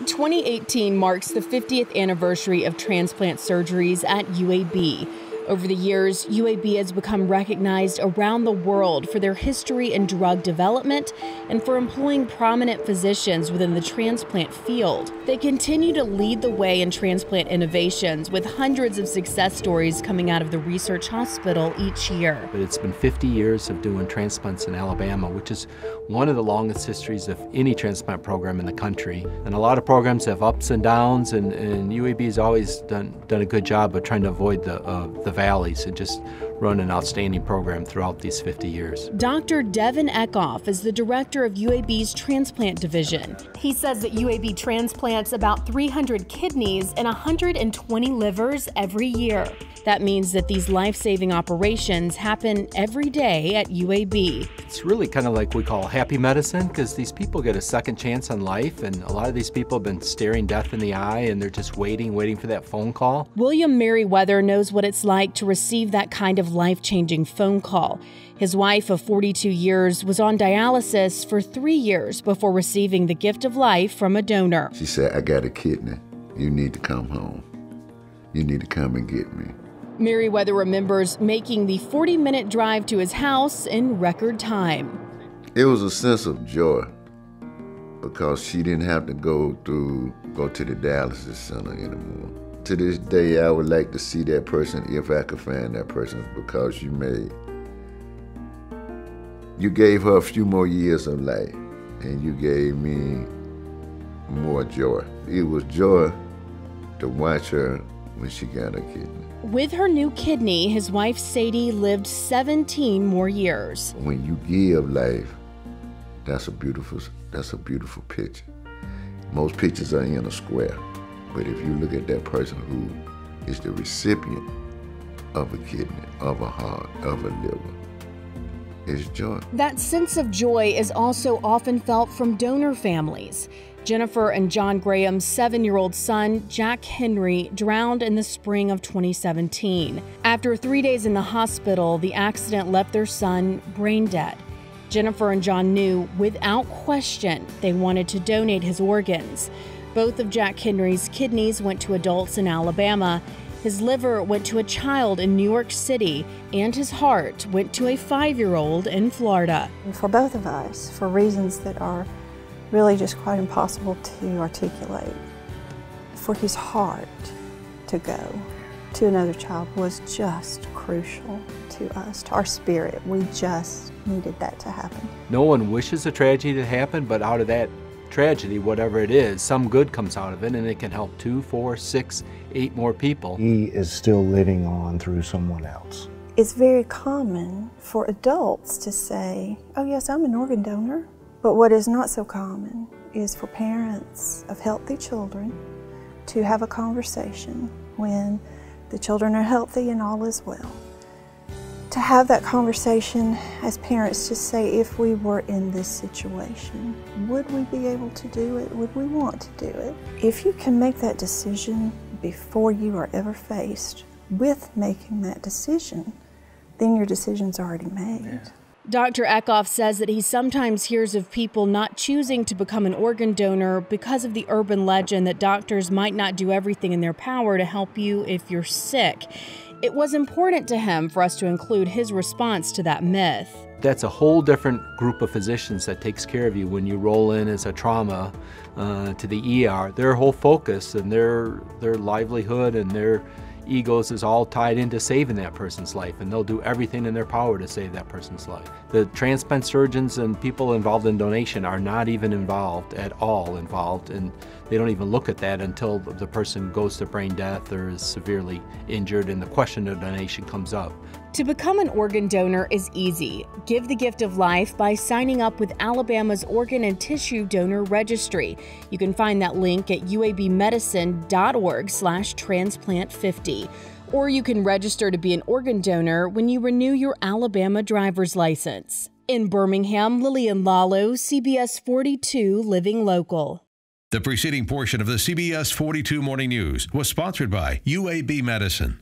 2018 marks the 50th anniversary of transplant surgeries at UAB. Over the years, UAB has become recognized around the world for their history in drug development and for employing prominent physicians within the transplant field. They continue to lead the way in transplant innovations, with hundreds of success stories coming out of the research hospital each year. But it's been 50 years of doing transplants in Alabama, which is one of the longest histories of any transplant program in the country. And a lot of programs have ups and downs, and UAB has always done a good job of trying to avoid the valleys and just run an outstanding program throughout these 50 years. Dr. Devin Goff is the director of UAB's transplant division. He says that UAB transplants about 300 kidneys and 120 livers every year. That means that these life-saving operations happen every day at UAB. It's really kind of like we call happy medicine, because these people get a second chance on life, and a lot of these people have been staring death in the eye, and they're just waiting for that phone call. William Merriweather knows what it's like to receive that kind of life-changing phone call. His wife of 42 years was on dialysis for 3 years before receiving the gift of life from a donor. She said, "I got a kidney. You need to come home. You need to come and get me." Merriweather remembers making the 40-minute drive to his house in record time. It was a sense of joy because she didn't have to go to the dialysis center anymore. To this day, I would like to see that person if I could find that person, because you gave her a few more years of life, and you gave me more joy. It was joy to watch her when she got her kidney. With her new kidney, his wife Sadie lived 17 more years. When you give life, that's a beautiful picture. Most pictures are in a square, but if you look at that person who is the recipient of a kidney, of a heart, of a liver, it's joy. That sense of joy is also often felt from donor families. Jennifer and John Graham's 7-year-old son, Jack Henry, drowned in the spring of 2017. After 3 days in the hospital, the accident left their son brain dead. Jennifer and John knew without question they wanted to donate his organs. Both of Jack Henry's kidneys went to adults in Alabama. His liver went to a child in New York City, and his heart went to a 5-year-old in Florida. For both of us, for reasons that are really just quite impossible to articulate, for his heart to go to another child was just crucial to us, to our spirit. We just needed that to happen. No one wishes a tragedy to happen, but out of that tragedy, whatever it is, some good comes out of it, and it can help 2, 4, 6, 8 more people. He is still living on through someone else. It's very common for adults to say, "Oh yes, I'm an organ donor." But what is not so common is for parents of healthy children to have a conversation when the children are healthy and all is well. To have that conversation as parents to say, if we were in this situation, would we be able to do it? Would we want to do it? If you can make that decision before you are ever faced with making that decision, then your decision's already made. Yeah. Dr. Eckhoff says that he sometimes hears of people not choosing to become an organ donor because of the urban legend that doctors might not do everything in their power to help you if you're sick. It was important to him for us to include his response to that myth. That's a whole different group of physicians that takes care of you when you roll in as a trauma to the ER. Their whole focus and their livelihood and their egos is all tied into saving that person's life, and they'll do everything in their power to save that person's life. The transplant surgeons and people involved in donation are not even involved at all, and they don't even look at that until the person goes to brain death or is severely injured and the question of donation comes up. To become an organ donor is easy. Give the gift of life by signing up with Alabama's Organ and Tissue Donor Registry. You can find that link at uabmedicine.org/transplant50. Or you can register to be an organ donor when you renew your Alabama driver's license. In Birmingham, Lillian Lalo, CBS 42 Living Local. The preceding portion of the CBS 42 Morning News was sponsored by UAB Medicine.